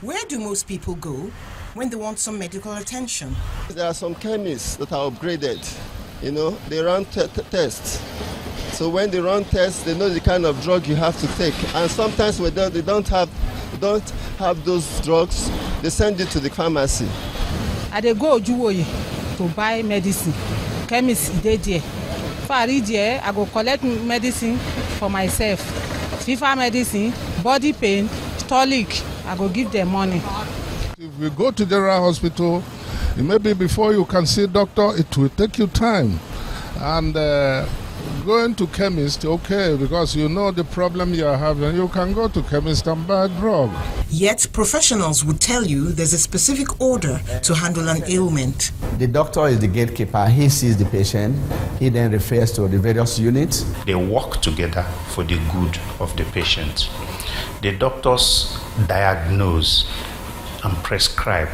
Where do most people go when they want some medical attention? There are some chemists that are upgraded. They run tests. So when they run tests, they know the kind of drug you have to take. And sometimes when they don't have those drugs, they send you to the pharmacy. I dey go Ojuwoye to buy medicine. Chemist dey there. If I reach there, I go collect medicine for myself. Fever medicine, body pain, stomach, I go give them money. If you go to general hospital, maybe before you can see doctor, it will take you time. And going to chemist, okay, because you know the problem you are having, you can go to chemist and buy a drug. Yet professionals would tell you there's a specific order to handle an ailment. The doctor is the gatekeeper. He sees the patient. He then refers to the various units. They work together for the good of the patient. The doctors diagnose and prescribe.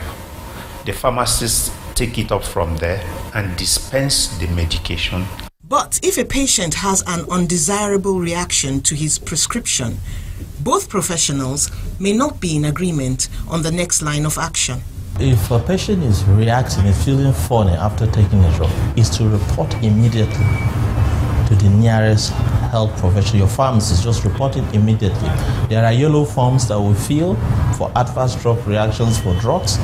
The pharmacists take it up from there and dispense the medication. But if a patient has an undesirable reaction to his prescription, both professionals may not be in agreement on the next line of action. If a patient is reacting, is feeling funny after taking a drug, is to report immediately to the nearest health professional. Your pharmacist, just report it immediately. There are yellow forms that we fill for adverse drug reactions for drugs,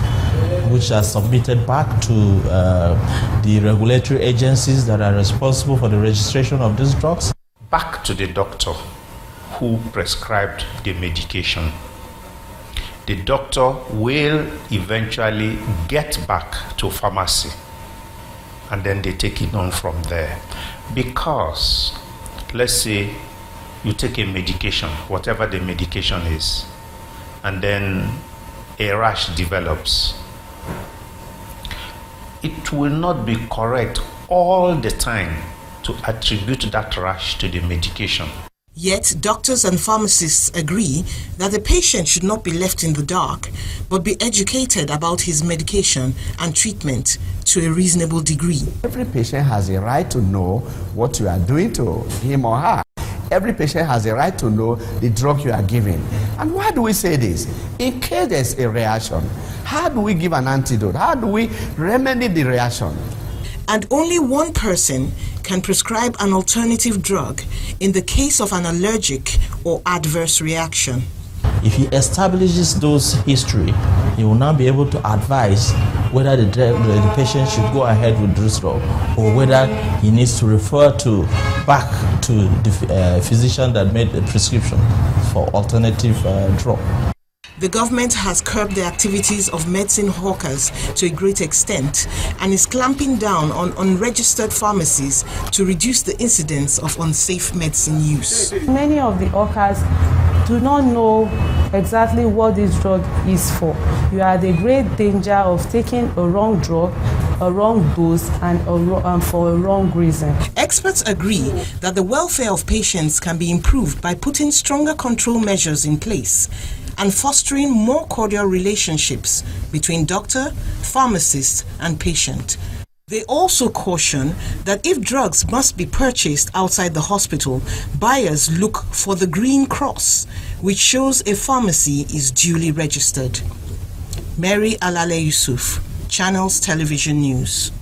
which are submitted back to the regulatory agencies that are responsible for the registration of these drugs. Back to the doctor who prescribed the medication. The doctor will eventually get back to pharmacy, and then they take it on from there. Because, let's say you take a medication, whatever the medication is, and then a rash develops. It will not be correct all the time to attribute that rash to the medication. Yet doctors and pharmacists agree that the patient should not be left in the dark, but be educated about his medication and treatment to a reasonable degree. Every patient has a right to know what you are doing to him or her. Every patient has a right to know the drug you are giving. And why do we say this? In case there's a reaction, how do we give an antidote? How do we remedy the reaction? And only one person can prescribe an alternative drug in the case of an allergic or adverse reaction. If he establishes those history, he will now be able to advise whether the patient should go ahead with this drug or whether he needs to refer back to the physician that made the prescription for alternative drug. The government has curbed the activities of medicine hawkers to a great extent and is clamping down on unregistered pharmacies to reduce the incidence of unsafe medicine use. Many of the hawkers do not know exactly what this drug is for. You are at the great danger of taking a wrong drug, a wrong dose, and for a wrong reason. Experts agree that the welfare of patients can be improved by putting stronger control measures in place and fostering more cordial relationships between doctor, pharmacist, and patient. They also caution that if drugs must be purchased outside the hospital, buyers look for the green cross, which shows a pharmacy is duly registered. Mary Alale Yusuf, Channels Television News.